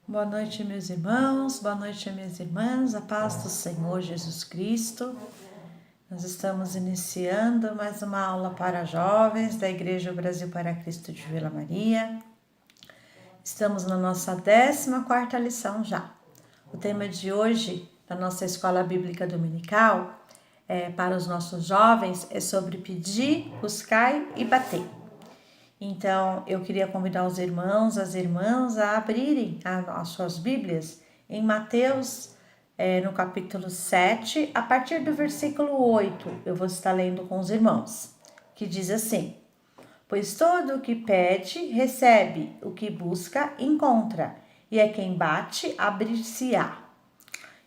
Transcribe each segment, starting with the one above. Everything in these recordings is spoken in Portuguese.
Boa noite, meus irmãos, boa noite, minhas irmãs, a paz do Senhor Jesus Cristo. Nós estamos iniciando mais uma aula para jovens da Igreja Brasil para Cristo de Vila Maria. Estamos na nossa 14ª lição já. O tema de hoje da nossa Escola Bíblica Dominical para os nossos jovens é sobre pedir, buscar e bater. Então, eu queria convidar os irmãos, as irmãs a abrirem as suas Bíblias em Mateus, no capítulo 7, a partir do versículo 8, eu vou estar lendo com os irmãos, que diz assim: Pois todo o que pede, recebe, o que busca, encontra, e a quem bate, abrir-se-á.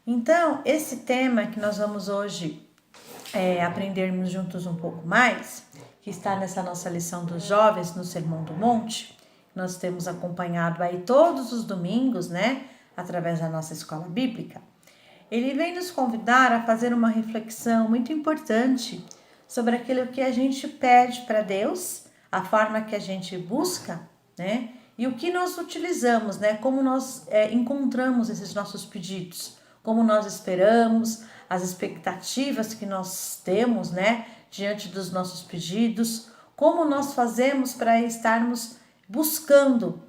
Então, esse tema que nós vamos hoje aprendermos juntos um pouco mais, que está nessa nossa lição dos jovens no Sermão do Monte, nós temos acompanhado aí todos os domingos, através da nossa escola bíblica. Ele vem nos convidar a fazer uma reflexão muito importante sobre aquilo que a gente pede para Deus, a forma que a gente busca, e o que nós utilizamos, como nós encontramos esses nossos pedidos, como nós esperamos, as expectativas que nós temos, diante dos nossos pedidos, como nós fazemos para estarmos buscando,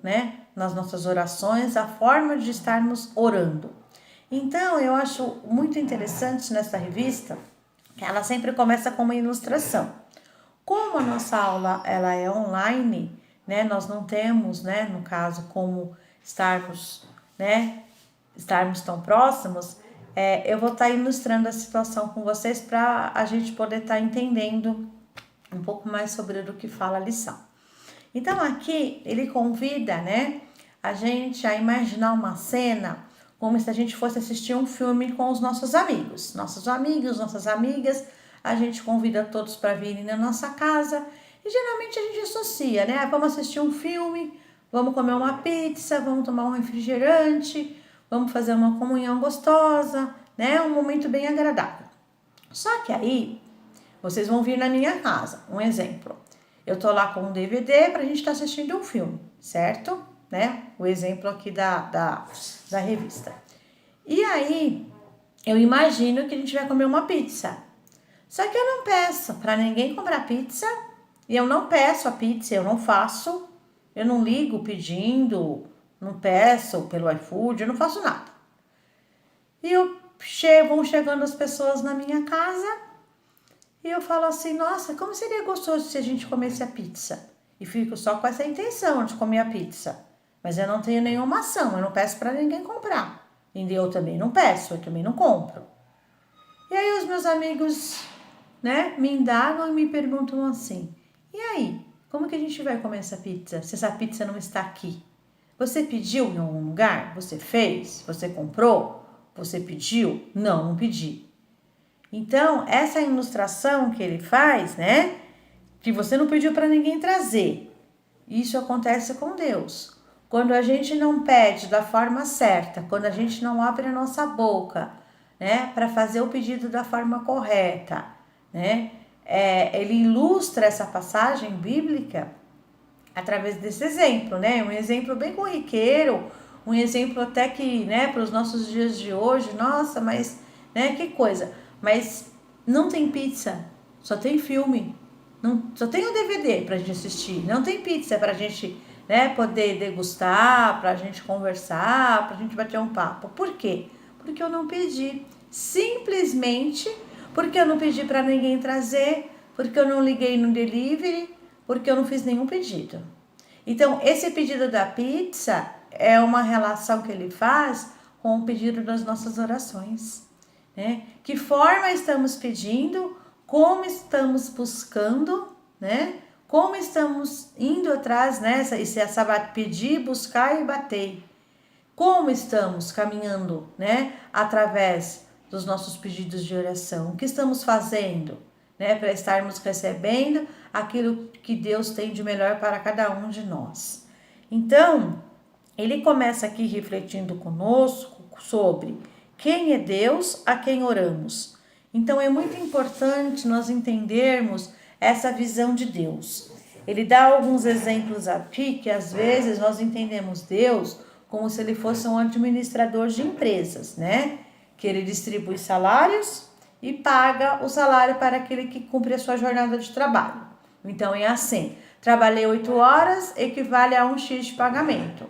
nas nossas orações, a forma de estarmos orando. Então, eu acho muito interessante nessa revista que ela sempre começa com uma ilustração. Como a nossa aula ela é online, nós não temos, no caso, como estarmos tão próximos, eu vou estar ilustrando a situação com vocês para a gente poder estar entendendo um pouco mais sobre o que fala a lição. Então aqui ele convida, a gente a imaginar uma cena como se a gente fosse assistir um filme com os nossos amigos, nossas amigas, a gente convida todos para virem na nossa casa e geralmente a gente associa, vamos assistir um filme, vamos comer uma pizza, vamos tomar um refrigerante, vamos fazer uma comunhão gostosa, um momento bem agradável. Só que aí, vocês vão vir na minha casa, um exemplo. Eu tô lá com um DVD pra gente estar assistindo um filme, certo? O exemplo aqui da revista. E aí, eu imagino que a gente vai comer uma pizza. Só que eu não peço pra ninguém comprar pizza, e eu não peço a pizza, eu não faço, eu não ligo pedindo, não peço pelo iFood, eu não faço nada. E vão chegando as pessoas na minha casa e eu falo assim, nossa, como seria gostoso se a gente comesse a pizza? E fico só com essa intenção de comer a pizza. Mas eu não tenho nenhuma ação, eu não peço para ninguém comprar. E eu também não peço, eu também não compro. E aí os meus amigos, me indagam e me perguntam assim, e aí, como que a gente vai comer essa pizza se essa pizza não está aqui? Você pediu em algum lugar? Você fez? Você comprou? Você pediu? Não pedi. Então, essa ilustração que ele faz, que você não pediu para ninguém trazer. Isso acontece com Deus. Quando a gente não pede da forma certa, quando a gente não abre a nossa boca, para fazer o pedido da forma correta, ele ilustra essa passagem bíblica através desse exemplo, um exemplo bem corriqueiro, um exemplo até que, para os nossos dias de hoje, nossa, mas, que coisa, mas não tem pizza, só tem filme, só tem um DVD pra gente assistir, não tem pizza pra gente, poder degustar, pra gente conversar, pra gente bater um papo. Por quê? Porque eu não pedi, simplesmente porque eu não pedi pra ninguém trazer, porque eu não liguei no delivery, porque eu não fiz nenhum pedido. Então, esse pedido da pizza é uma relação que ele faz com o pedido das nossas orações. Que forma estamos pedindo, como estamos buscando, como estamos indo atrás, essa pedir, buscar e bater. Como estamos caminhando, através dos nossos pedidos de oração. O que estamos fazendo, para estarmos recebendo aquilo que Deus tem de melhor para cada um de nós. Então, ele começa aqui refletindo conosco sobre quem é Deus, a quem oramos. Então, é muito importante nós entendermos essa visão de Deus. Ele dá alguns exemplos aqui que às vezes nós entendemos Deus como se ele fosse um administrador de empresas, né? Que ele distribui salários e paga o salário para aquele que cumpre a sua jornada de trabalho. Então é assim, trabalhei 8 horas, equivale a um X de pagamento,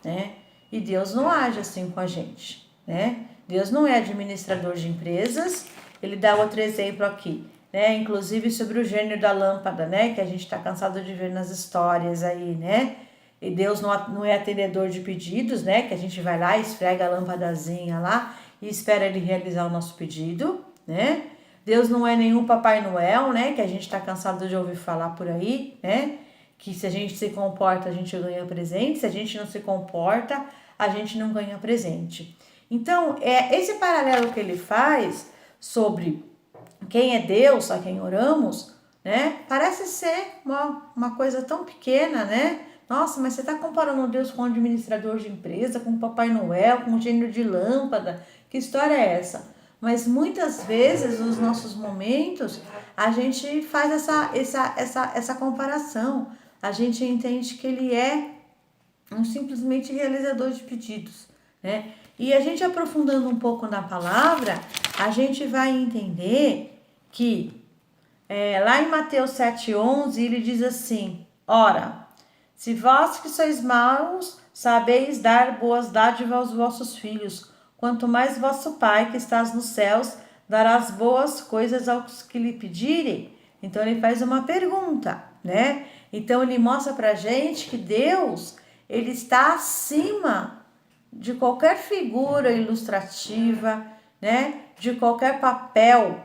né? E Deus não age assim com a gente, né? Deus não é administrador de empresas. Ele dá outro exemplo aqui, né? Inclusive sobre o gênio da lâmpada, né? Que a gente está cansado de ver nas histórias aí, né? E Deus não é atendedor de pedidos, né? Que a gente vai lá, esfrega a lâmpadazinha lá e espera ele realizar o nosso pedido, né? Deus não é nenhum Papai Noel, né? Que a gente está cansado de ouvir falar por aí, né? Que se a gente se comporta, a gente ganha presente. Se a gente não se comporta, a gente não ganha presente. Então, esse paralelo que ele faz sobre quem é Deus, a quem oramos, né? Parece ser uma coisa tão pequena, né? Nossa, mas você está comparando Deus com um administrador de empresa, com o Papai Noel, com um gênio de lâmpada. Que história é essa? Mas muitas vezes, nos nossos momentos, a gente faz essa comparação. A gente entende que ele é um simplesmente realizador de pedidos, né? E a gente aprofundando um pouco na palavra, a gente vai entender que lá em Mateus 7,11, ele diz assim: ora, se vós que sois maus, sabeis dar boas dádivas aos vossos filhos, quanto mais vosso Pai que estás nos céus dará as boas coisas aos que lhe pedirem. Então ele faz uma pergunta, né? Então ele mostra pra gente que Deus, ele está acima de qualquer figura ilustrativa, né? De qualquer papel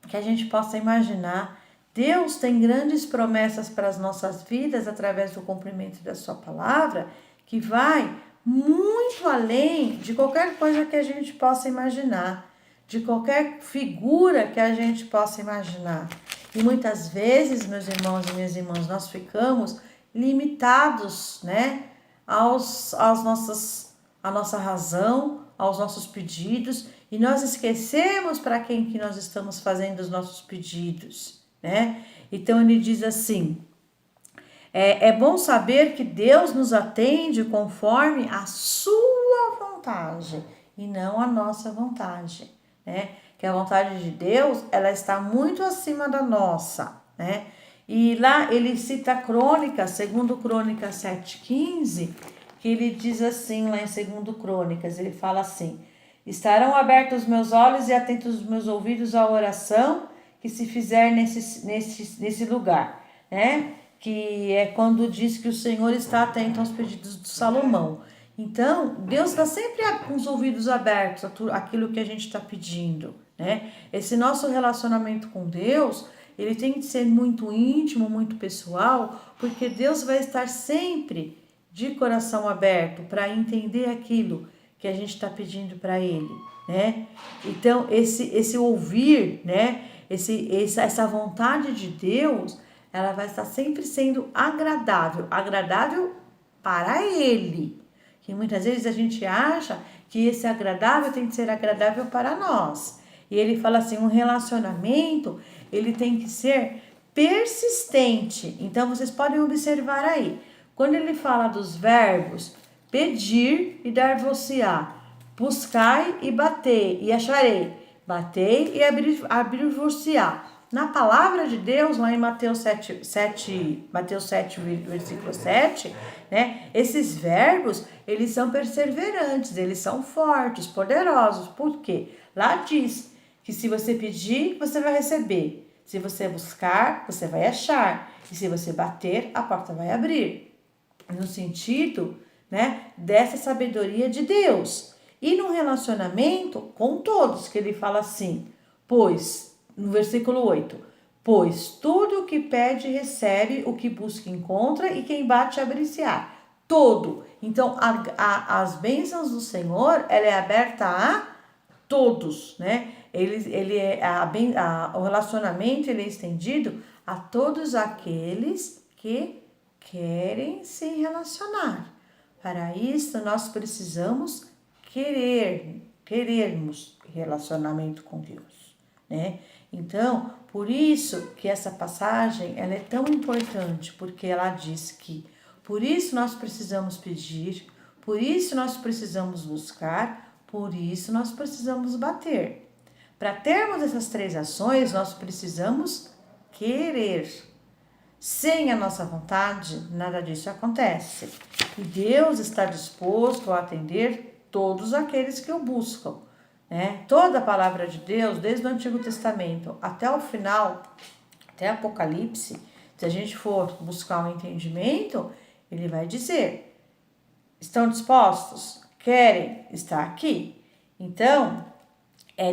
que a gente possa imaginar. Deus tem grandes promessas para as nossas vidas através do cumprimento da sua palavra, que vai muito além de qualquer coisa que a gente possa imaginar, de qualquer figura que a gente possa imaginar. E muitas vezes, meus irmãos e minhas irmãs, nós ficamos limitados, né, à nossa razão, aos nossos pedidos, e nós esquecemos para quem que nós estamos fazendo os nossos pedidos, né? Então ele diz assim: é bom saber que Deus nos atende conforme a sua vontade e não a nossa vontade, né? Que a vontade de Deus, ela está muito acima da nossa, né? E lá ele cita Crônicas, segundo Crônicas 7,15, que ele diz assim, lá em segundo Crônicas, ele fala assim: estarão abertos os meus olhos e atentos os meus ouvidos à oração que se fizer nesse lugar, né? Que é quando diz que o Senhor está atento aos pedidos de Salomão. Então, Deus está sempre com os ouvidos abertos àquilo que a gente está pedindo, né? Esse nosso relacionamento com Deus, ele tem que ser muito íntimo, muito pessoal, porque Deus vai estar sempre de coração aberto para entender aquilo que a gente está pedindo para Ele, né? Então, esse ouvir, né? Essa vontade de Deus, ela vai estar sempre sendo agradável para Ele. Que muitas vezes a gente acha que esse agradável tem que ser agradável para nós. E ele fala assim, um relacionamento, ele tem que ser persistente. Então, vocês podem observar aí, quando ele fala dos verbos pedir e dar-vos-á, buscai e batei e acharei, batei e abrir-vos-á. Na palavra de Deus, lá em Mateus 7, versículo 7, né? Esses verbos, eles são perseverantes, eles são fortes, poderosos. Por quê? Lá diz que se você pedir, você vai receber. Se você buscar, você vai achar. E se você bater, a porta vai abrir. No sentido, né, dessa sabedoria de Deus. E no relacionamento com todos, que ele fala assim, pois, no versículo 8, pois tudo o que pede recebe, o que busca encontra, e quem bate abre-se-á. Todo. Então, as bênçãos do Senhor, ela é aberta a todos, né? O relacionamento, ele é estendido a todos aqueles que querem se relacionar. Para isso, nós precisamos querermos relacionamento com Deus, né? Então, por isso que essa passagem, ela é tão importante, porque ela diz que, por isso nós precisamos pedir, Por isso nós precisamos buscar, por isso nós precisamos bater. Para termos essas 3 ações, nós precisamos querer. Sem a nossa vontade, nada disso acontece. E Deus está disposto a atender todos aqueles que o buscam, né? Toda a palavra de Deus, desde o Antigo Testamento até o final, até Apocalipse, se a gente for buscar um entendimento, ele vai dizer: estão dispostos? Querem estar aqui? Então,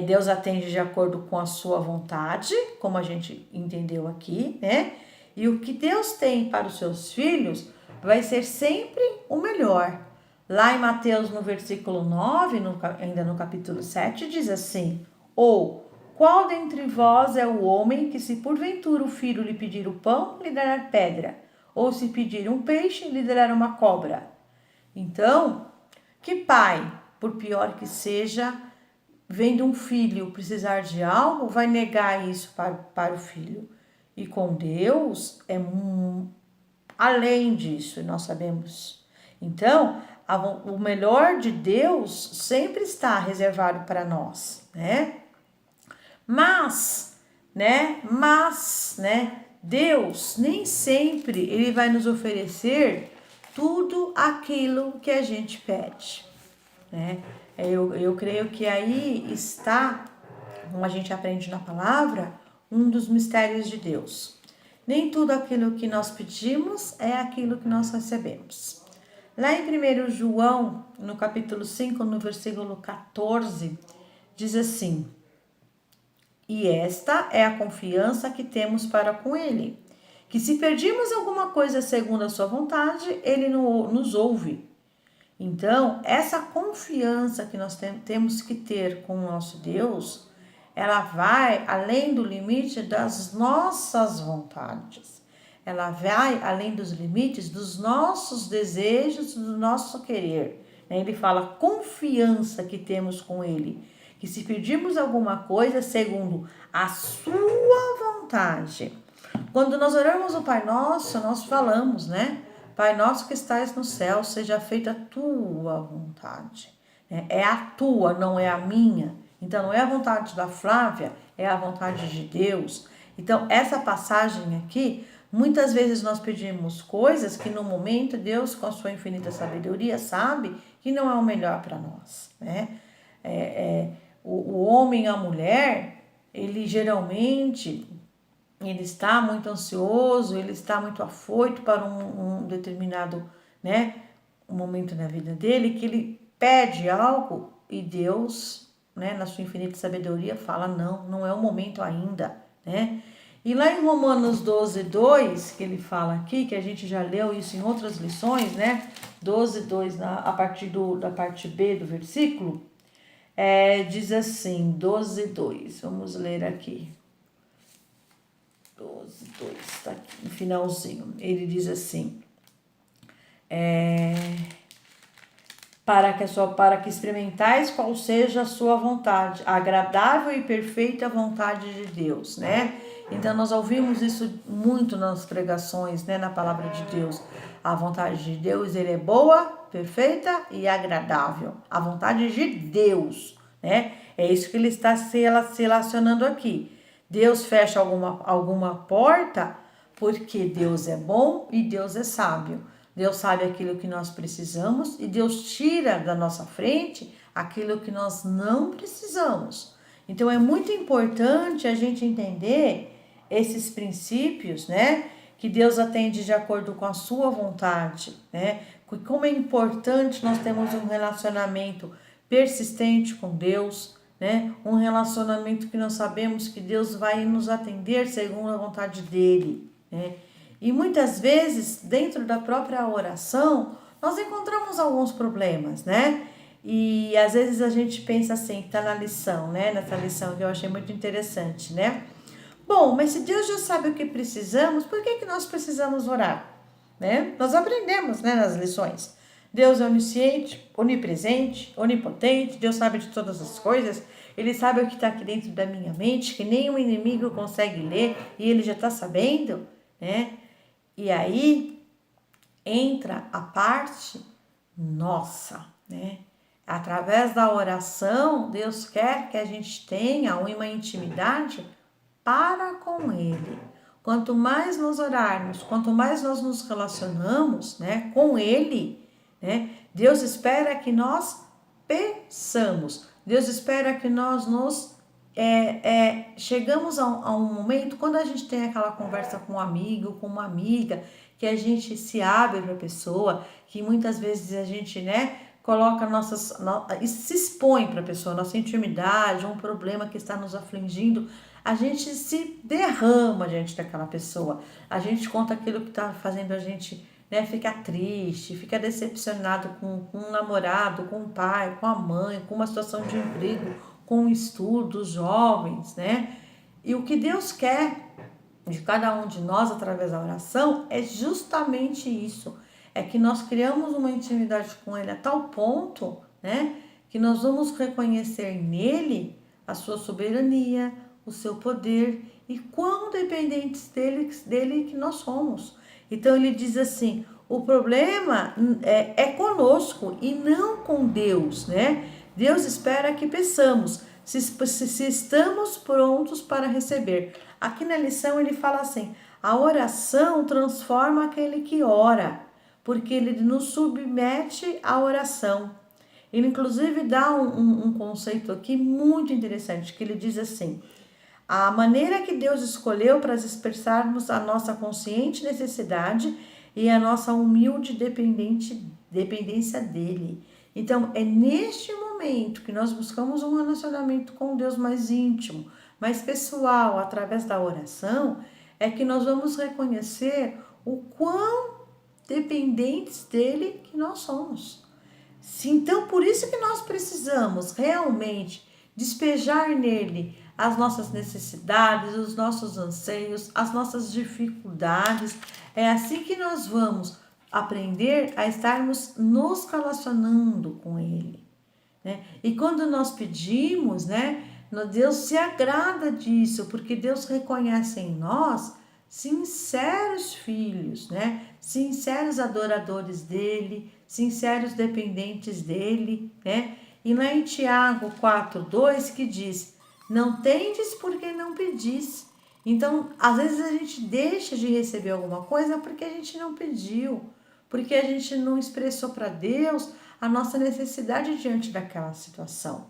Deus atende de acordo com a sua vontade, como a gente entendeu aqui, né? E o que Deus tem para os seus filhos vai ser sempre o melhor. Lá em Mateus, no versículo 9, ainda no capítulo 7, diz assim: ou, qual dentre vós é o homem que, se porventura o filho lhe pedir o pão, lhe dará pedra? Ou se pedir um peixe, lhe dará uma cobra? Então, que pai, por pior que seja, vendo um filho precisar de algo, vai negar isso para o filho? E com Deus é além disso, nós sabemos. Então, o melhor de Deus sempre está reservado para nós, né? Mas, Deus nem sempre ele vai nos oferecer tudo aquilo que a gente pede, né? Eu creio que aí está, como a gente aprende na palavra, um dos mistérios de Deus. Nem tudo aquilo que nós pedimos é aquilo que nós recebemos. Lá em 1 João, no capítulo 5, no versículo 14, diz assim: e esta é a confiança que temos para com Ele, que se pedirmos alguma coisa segundo a sua vontade, Ele nos ouve. Então, essa confiança que nós temos que ter com o nosso Deus, ela vai além do limite das nossas vontades. Ela vai além dos limites dos nossos desejos, do nosso querer. Ele fala confiança que temos com Ele, que se pedirmos alguma coisa segundo a sua vontade. Quando nós oramos o Pai Nosso, nós falamos, né? Pai nosso que estás no céu, seja feita a tua vontade. É a tua, não é a minha. Então, não é a vontade da Flávia, é a vontade de Deus. Então, essa passagem aqui, muitas vezes nós pedimos coisas que no momento Deus, com a sua infinita sabedoria, sabe que não é o melhor para nós, né? O homem e a mulher, ele geralmente, ele está muito ansioso, ele está muito afoito para um determinado, um momento na vida dele, que ele pede algo e Deus, na sua infinita sabedoria, fala: não é o momento ainda, né? E lá em Romanos 12, 2, que ele fala aqui, que a gente já leu isso em outras lições, 12, 2, a partir da parte B do versículo, diz assim, 12, 2, vamos ler aqui. 12, 2, está aqui no finalzinho. Ele diz assim: para que experimentais qual seja a sua vontade, agradável e perfeita vontade de Deus, né? Então, nós ouvimos isso muito nas pregações, na palavra de Deus. A vontade de Deus, ele é boa, perfeita e agradável. A vontade de Deus, né? É isso que ele está se relacionando aqui. Deus fecha alguma porta porque Deus é bom e Deus é sábio. Deus sabe aquilo que nós precisamos e Deus tira da nossa frente aquilo que nós não precisamos. Então, é muito importante a gente entender esses princípios, que Deus atende de acordo com a sua vontade, Como é importante nós termos um relacionamento persistente com Deus, um relacionamento que nós sabemos que Deus vai nos atender segundo a vontade dele, E muitas vezes, dentro da própria oração, nós encontramos alguns problemas, E às vezes a gente pensa assim, que tá na lição, Nessa lição que eu achei muito interessante, Bom, mas se Deus já sabe o que precisamos, por que nós precisamos orar? Nós aprendemos, nas lições. Deus é onisciente, onipresente, onipotente, Deus sabe de todas as coisas, Ele sabe o que está aqui dentro da minha mente, que nem o inimigo consegue ler, e Ele já está sabendo, E aí entra a parte nossa, né? Através da oração, Deus quer que a gente tenha uma intimidade para com Ele. Quanto mais nós orarmos, quanto mais nós nos relacionamos, né, com Ele, né, Deus espera que nós peçamos. Deus espera que nós nos chegamos a um momento, quando a gente tem aquela conversa com um amigo, com uma amiga, que a gente se abre para a pessoa, que muitas vezes a gente, né, coloca se expõe para a pessoa, nossa intimidade, um problema que está nos afligindo, a gente se derrama diante daquela pessoa, a gente conta aquilo que está fazendo a gente, né, ficar triste, ficar decepcionado com um namorado, com o pai, com a mãe, com uma situação de emprego, com o estudo, os jovens, né? E o que Deus quer de cada um de nós através da oração é justamente isso, é que nós criamos uma intimidade com Ele a tal ponto, né, que nós vamos reconhecer nele a sua soberania, o seu poder e quão dependentes dele que nós somos. Então ele diz assim, o problema é conosco e não com Deus, né? Deus espera que peçamos, se estamos prontos para receber. Aqui na lição ele fala assim, a oração transforma aquele que ora, porque ele nos submete à oração. Ele inclusive dá um conceito aqui muito interessante, que ele diz assim, a maneira que Deus escolheu para expressarmos a nossa consciente necessidade e a nossa humilde dependência dele. Então, é neste momento que nós buscamos um relacionamento com Deus mais íntimo, mais pessoal, através da oração, é que nós vamos reconhecer o quão dependentes dele que nós somos. Então, por isso que nós precisamos realmente despejar nele as nossas necessidades, os nossos anseios, as nossas dificuldades. É assim que nós vamos aprender a estarmos nos relacionando com Ele, né? E quando nós pedimos, né, Deus se agrada disso, porque Deus reconhece em nós sinceros filhos, né? Sinceros adoradores dele, sinceros dependentes dele, né? E lá em Tiago 4:2 que diz, não tendes porque não pedis. Então, às vezes a gente deixa de receber alguma coisa porque a gente não pediu, porque a gente não expressou para Deus a nossa necessidade diante daquela situação.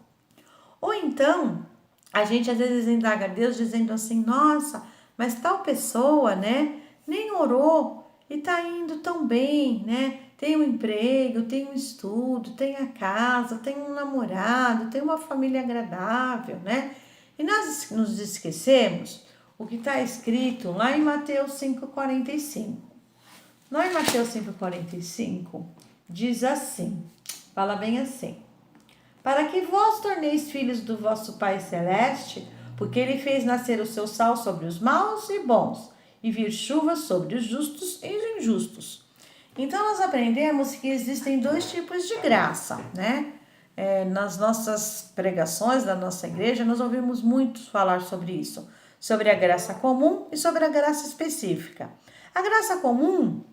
Ou então, a gente às vezes indaga a Deus dizendo assim, nossa, mas tal pessoa, né, nem orou e tá indo tão bem, né? Tem um emprego, tem um estudo, tem a casa, tem um namorado, tem uma família agradável, né? E nós nos esquecemos o que está escrito lá em Mateus 5,45. Lá em Mateus 5,45 diz assim, fala bem assim, para que vós torneis filhos do vosso Pai Celeste, porque Ele fez nascer o seu sol sobre os maus e bons, e vir chuva sobre os justos e os injustos. Então, nós aprendemos que existem dois tipos de graça, né? Nas nossas pregações da nossa igreja, nós ouvimos muito falar sobre isso, sobre a graça comum e sobre a graça específica. A graça comum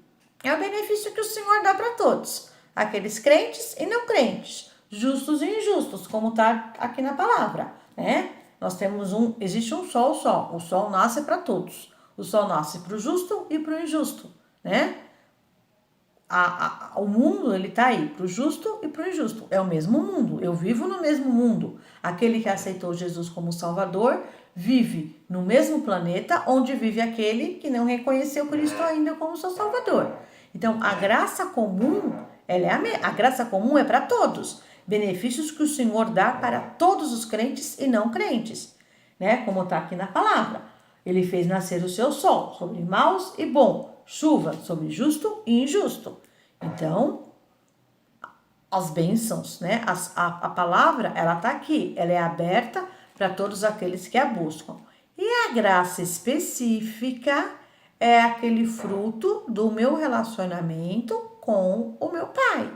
é o benefício que o Senhor dá para todos, aqueles crentes e não crentes, justos e injustos, como está aqui na palavra, né? Nós temos existe um sol só, o sol nasce para todos, o sol nasce para o justo e para o injusto, né? O mundo, ele tá aí para o justo e para o injusto, é o mesmo mundo, eu vivo no mesmo mundo, aquele que aceitou Jesus como Salvador vive no mesmo planeta onde vive aquele que não reconheceu Cristo ainda como seu Salvador. Então, a graça comum, a graça comum é para todos, benefícios que o Senhor dá para todos os crentes e não crentes, né? Como está aqui na palavra, Ele fez nascer o seu sol sobre maus e bons, chuva sobre justo e injusto. Então, as bênçãos, né? A palavra, ela está aqui, ela é aberta para todos aqueles que a buscam. E a graça específica é aquele fruto do meu relacionamento com o meu Pai.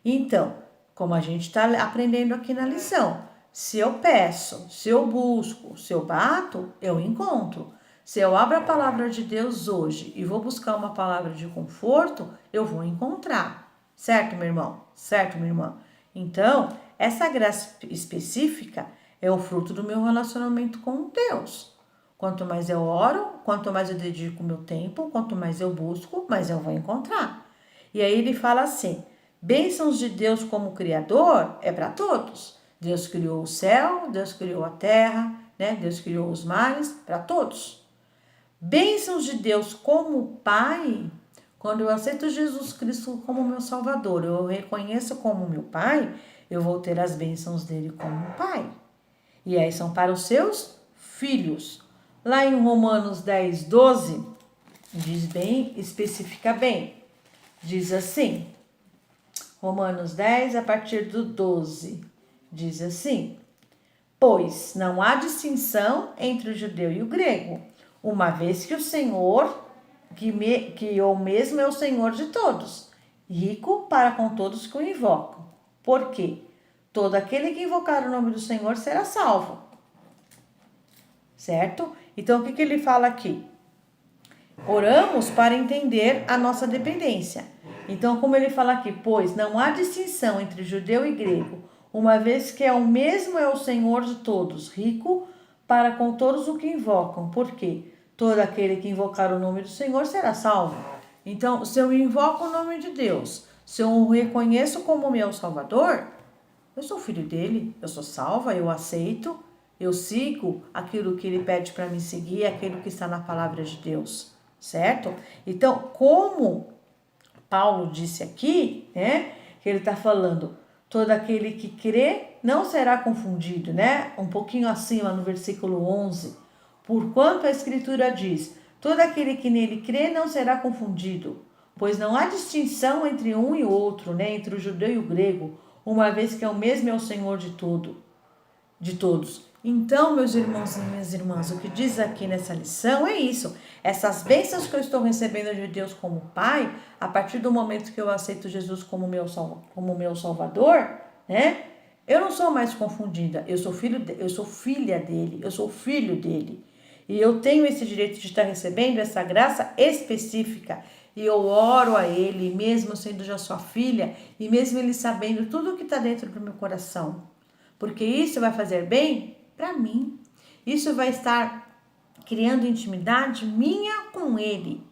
Então, como a gente está aprendendo aqui na lição, se eu peço, se eu busco, se eu bato, eu encontro. Se eu abro a palavra de Deus hoje e vou buscar uma palavra de conforto, eu vou encontrar. Certo, meu irmão? certo, minha irmã? Então, essa graça específica é o fruto do meu relacionamento com Deus. Quanto mais eu oro, quanto mais eu dedico meu tempo, quanto mais eu busco, mais eu vou encontrar. E aí ele fala assim: bênçãos de Deus como Criador é para todos. Deus criou o céu, Deus criou a terra, né? Deus criou os mares, para todos. Bênçãos de Deus como Pai, quando eu aceito Jesus Cristo como meu Salvador, eu o reconheço como meu Pai, eu vou ter as bênçãos dele como Pai. E aí são para os seus filhos. Lá em Romanos 10, 12, diz bem, especifica bem. Diz assim, Romanos 10, a partir do 12, diz assim: pois não há distinção entre o judeu e o grego, uma vez que o Senhor, que o mesmo é o Senhor de todos, rico para com todos que o invocam. Por quê? Todo aquele que invocar o nome do Senhor será salvo. Certo? Então, o que ele fala aqui? Oramos para entender a nossa dependência. Então, como ele fala aqui, pois não há distinção entre judeu e grego, uma vez que é o mesmo é o Senhor de todos, rico para com todos os que invocam. Por quê? Todo aquele que invocar o nome do Senhor será salvo. Então, se eu invoco o nome de Deus, se eu o reconheço como meu Salvador, eu sou filho dele, eu sou salva, eu aceito, eu sigo aquilo que ele pede para me seguir, aquilo que está na palavra de Deus, certo? Então, como Paulo disse aqui, né, que ele está falando, todo aquele que crê não será confundido, né? Um pouquinho acima no versículo 11, porquanto a Escritura diz, todo aquele que nele crê não será confundido, pois não há distinção entre um e outro, né, entre o judeu e o grego, uma vez que é o mesmo é o Senhor de todos. Então, meus irmãos e minhas irmãs, o que diz aqui nessa lição é isso. Essas bênçãos que eu estou recebendo de Deus como Pai, a partir do momento que eu aceito Jesus como meu Salvador, né? Eu não sou mais confundida. Eu sou filha dele, eu sou filho dele. E eu tenho esse direito de estar recebendo essa graça específica. E eu oro a ele, mesmo sendo já sua filha, e mesmo ele sabendo tudo o que está dentro do meu coração. Porque isso vai fazer bem para mim. Isso vai estar criando intimidade minha com ele.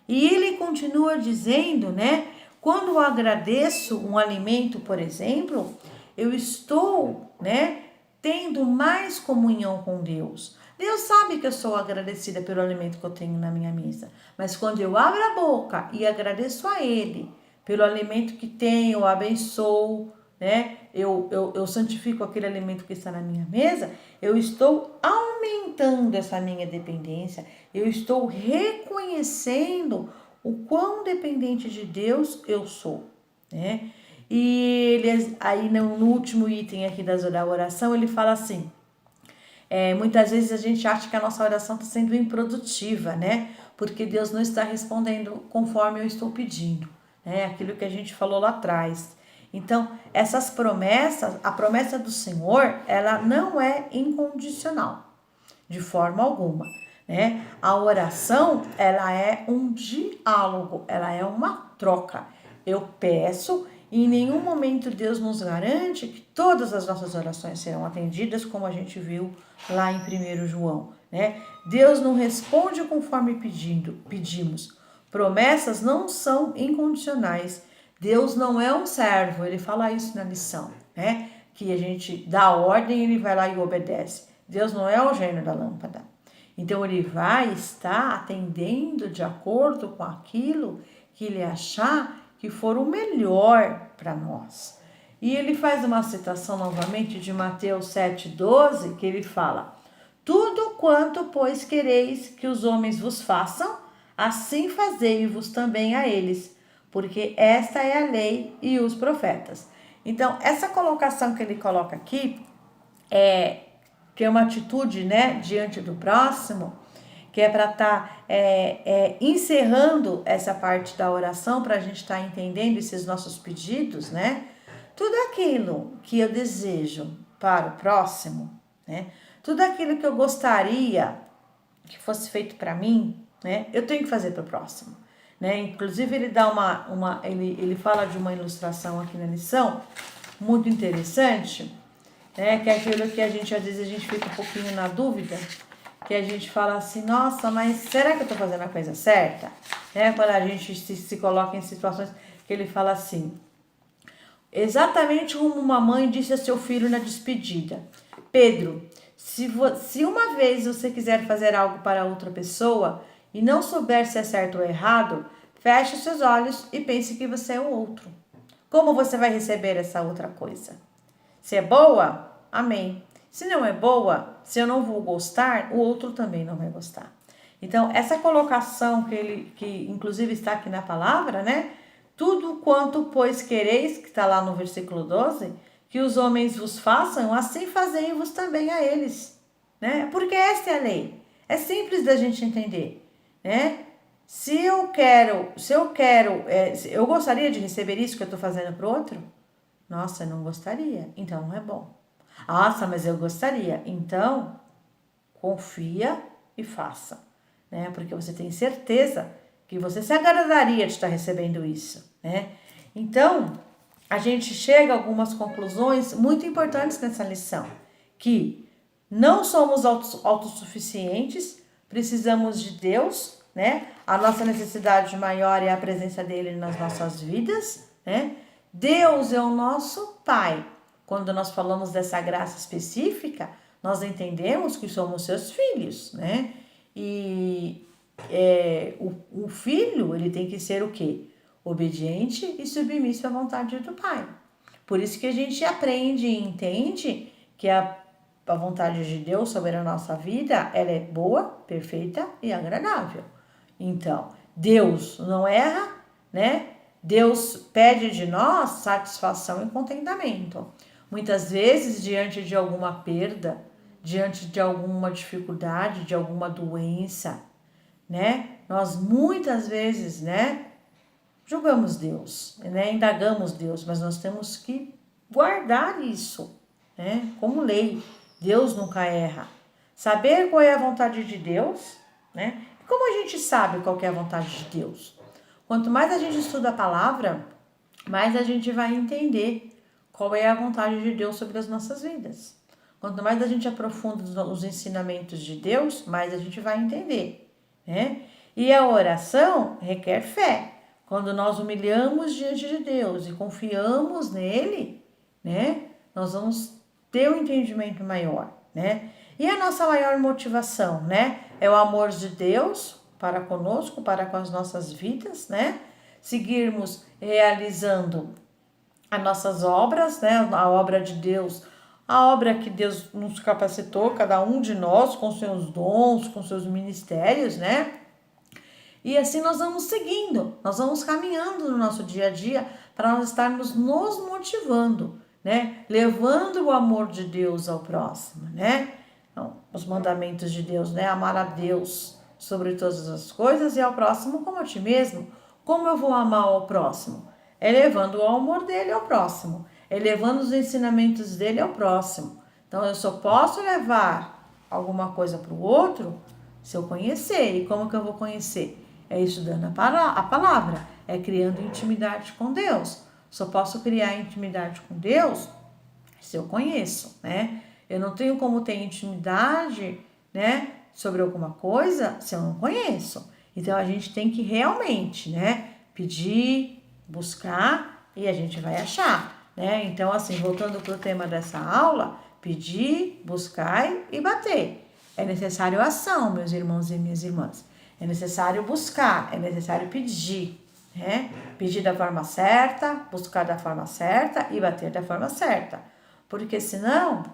E ele continua dizendo, né? Quando eu agradeço um alimento, por exemplo, eu estou, né, tendo mais comunhão com Deus. Deus sabe que eu sou agradecida pelo alimento que eu tenho na minha mesa. Mas quando eu abro a boca e agradeço a ele pelo alimento que tenho, eu abençoo, né? Eu santifico aquele alimento que está na minha mesa, eu estou aumentando essa minha dependência, eu estou reconhecendo o quão dependente de Deus eu sou, né? E ele, aí no último item aqui da oração, ele fala assim, muitas vezes a gente acha que a nossa oração está sendo improdutiva, né? Porque Deus não está respondendo conforme eu estou pedindo, né? Aquilo que a gente falou lá atrás. Então, essas promessas, a promessa do Senhor, ela não é incondicional, de forma alguma, né? A oração, ela é um diálogo, ela é uma troca. Eu peço e em nenhum momento Deus nos garante que todas as nossas orações serão atendidas, como a gente viu lá em 1 João, né? Deus não responde conforme pedimos. Promessas não são incondicionais. Deus não é um servo, ele fala isso na lição, né? Que a gente dá ordem e ele vai lá e obedece. Deus não é o gênio da lâmpada. Então ele vai estar atendendo de acordo com aquilo que ele achar que for o melhor para nós. E ele faz uma citação novamente de Mateus 7,12, que ele fala: tudo quanto, pois, quereis que os homens vos façam, assim fazei-vos também a eles, porque esta é a lei e os profetas. Então, essa colocação que ele coloca aqui que é uma atitude, né, diante do próximo, que é para estar encerrando essa parte da oração, para a gente estar entendendo esses nossos pedidos, né? Tudo aquilo que eu desejo para o próximo, né? Tudo aquilo que eu gostaria que fosse feito para mim, né? Eu tenho que fazer para o próximo. né? Inclusive ele dá ele fala de uma ilustração aqui na lição muito interessante, né? Que é aquilo que a gente às vezes a gente fica um pouquinho na dúvida, que a gente fala assim, nossa, mas será que eu estou fazendo a coisa certa? Né? Quando a gente se coloca em situações que ele fala assim, exatamente como uma mãe disse a seu filho na despedida, Pedro, se uma vez você quiser fazer algo para outra pessoa e não souber se é certo ou errado, feche os seus olhos e pense que você é o outro. Como você vai receber essa outra coisa? Se é boa, amém. Se não é boa, se eu não vou gostar, o outro também não vai gostar. Então, essa colocação que inclusive está aqui na palavra, né? Tudo quanto, pois, quereis, que está lá no versículo 12, que os homens vos façam, assim fazei-vos também a eles, né? Porque esta é a lei. É simples da gente entender, né? Se eu gostaria de receber isso que eu estou fazendo para o outro? Nossa, eu não gostaria, então não é bom. Nossa, mas eu gostaria, então confia e faça, né? Porque você tem certeza que você se agradaria de estar recebendo isso, né? Então, a gente chega a algumas conclusões muito importantes nessa lição, que não somos autossuficientes, precisamos de Deus, né? A nossa necessidade maior é a presença dele nas nossas vidas, né? Deus é o nosso Pai. Quando nós falamos dessa graça específica, nós entendemos que somos seus filhos, né? E o filho, ele tem que ser o quê? Obediente e submisso à vontade do Pai. Por isso que a gente aprende e entende que a vontade de Deus sobre a nossa vida, ela é boa, perfeita e agradável. Então, Deus não erra, né? Deus pede de nós satisfação e contentamento. Muitas vezes, diante de alguma perda, diante de alguma dificuldade, de alguma doença, né? Nós muitas vezes, né, julgamos Deus, né? Indagamos Deus, mas nós temos que guardar isso, né? Como lei. Deus nunca erra. Saber qual é a vontade de Deus, né? E como a gente sabe qual é a vontade de Deus? Quanto mais a gente estuda a palavra, mais a gente vai entender qual é a vontade de Deus sobre as nossas vidas. Quanto mais a gente aprofunda os ensinamentos de Deus, mais a gente vai entender, né? E a oração requer fé. Quando nós humilhamos diante de Deus e confiamos nele, né? Nós vamos ter um entendimento maior, né? E a nossa maior motivação, né? É o amor de Deus para conosco, para com as nossas vidas, né? Seguirmos realizando as nossas obras, né? A obra de Deus, a obra que Deus nos capacitou, cada um de nós, com seus dons, com seus ministérios, né? E assim nós vamos seguindo, nós vamos caminhando no nosso dia a dia para nós estarmos nos motivando, né? Levando o amor de Deus ao próximo, né? Então, os mandamentos de Deus, né? Amar a Deus sobre todas as coisas e ao próximo como a ti mesmo. Como eu vou amar ao próximo? É levando o amor dele ao próximo, é levando os ensinamentos dele ao próximo. Então, eu só posso levar alguma coisa para o outro se eu conhecer. E como que eu vou conhecer? É estudando a palavra, é criando intimidade com Deus. Só posso criar intimidade com Deus se eu conheço, né? Eu não tenho como ter intimidade, né, sobre alguma coisa se eu não conheço. Então, a gente tem que realmente, né, pedir, buscar e a gente vai achar, né? Então, assim, voltando para o tema dessa aula, pedir, buscar e bater. É necessário ação, meus irmãos e minhas irmãs. É necessário buscar, é necessário pedir, né? Pedir da forma certa, buscar da forma certa e bater da forma certa. Porque senão,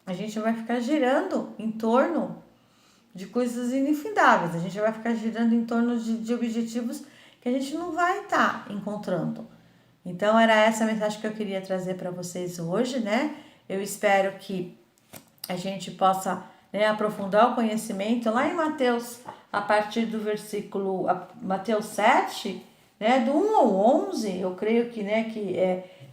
a gente vai ficar girando em torno de coisas ininfindáveis. A gente vai ficar girando em torno de objetivos que a gente não vai estar encontrando. Então, era essa a mensagem que eu queria trazer para vocês hoje, né? Eu espero que a gente possa, né, aprofundar o conhecimento lá em Mateus, a partir do versículo, Mateus 7, né, do 1 ao 11, eu creio que, né,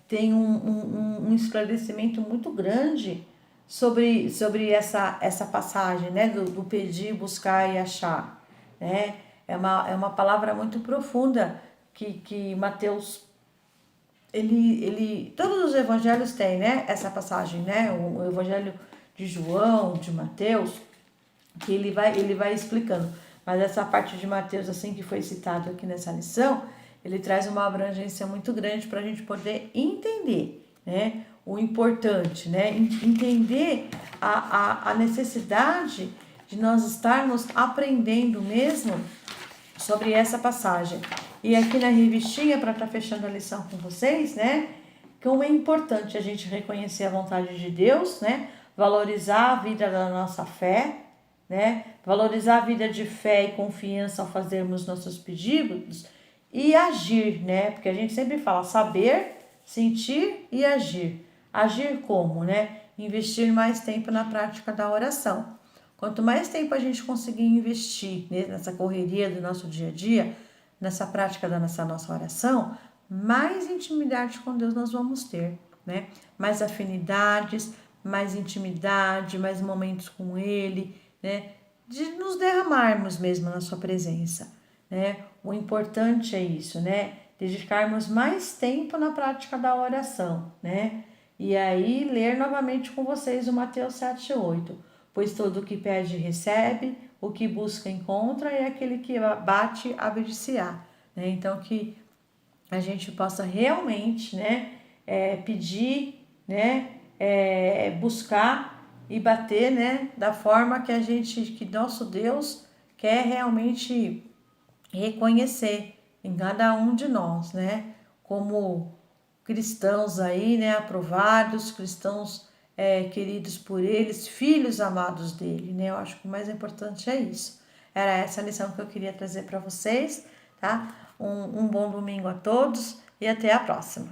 tem um esclarecimento muito grande sobre essa passagem, né, do pedir, buscar e achar, né? é uma palavra muito profunda que Mateus, todos os evangelhos têm, né, essa passagem, né, o evangelho de João, de Mateus, que ele vai explicando. Mas essa parte de Mateus, assim, que foi citado aqui nessa lição, ele traz uma abrangência muito grande para a gente poder entender, né, o importante, né, entender a necessidade de nós estarmos aprendendo mesmo sobre essa passagem. E aqui na revistinha, para estar fechando a lição com vocês, né, como é importante a gente reconhecer a vontade de Deus, né, valorizar a vida da nossa fé, né, valorizar a vida de fé e confiança ao fazermos nossos pedidos e agir, né, porque a gente sempre fala saber, sentir e agir. Agir como, né? Investir mais tempo na prática da oração. Quanto mais tempo a gente conseguir investir nessa correria do nosso dia a dia, nessa prática da nossa oração, mais intimidade com Deus nós vamos ter, né? Mais afinidades, mais intimidade, mais momentos com Ele, né? De nos derramarmos mesmo na sua presença, né? O importante é isso, né? Dedicarmos mais tempo na prática da oração, né? E aí, ler novamente com vocês o Mateus 7:8. Pois todo o que pede, recebe, o que busca, encontra, e aquele que bate, abre-se-á. Né? Então, que a gente possa realmente, né, pedir, né, buscar e bater, né, da forma que nosso Deus quer realmente reconhecer em cada um de nós, né, como cristãos aí, né, aprovados, cristãos queridos por eles, filhos amados dele, né? Eu acho que o mais importante é isso. Era essa a lição que eu queria trazer para vocês, tá? Um bom domingo a todos e até a próxima.